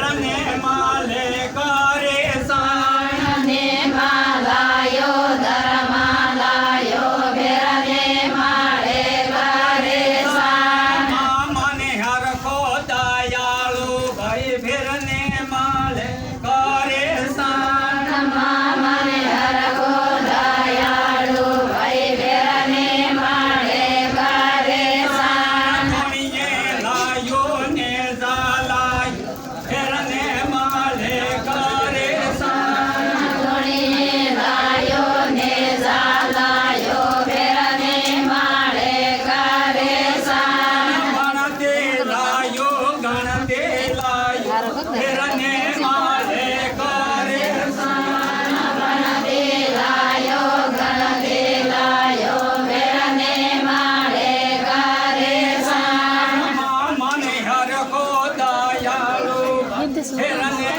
ફેરને માલે કરે સાણ ને માલાયો ધર્માલાયો ફેરને માળે કરે સાણ મને હરખો દયાળુ ભાઈ ફેરને માલે કરે સાણ મને હરખો દયાળુ ભાઈ ફેરને માળે કરે સાણ ધણીએ લાયો ને ઝાલાયો ફેરને માલે કરે સાણ ધણીએ લાયો ને ઝાલાયો ફેરને માળે કરે સાણ ગણતે લાયો ફેરને માલે કરે સાણ ગણતે લાયો ફેરને માળે કરે સાણ મને હરખો દયાળુ ફેરને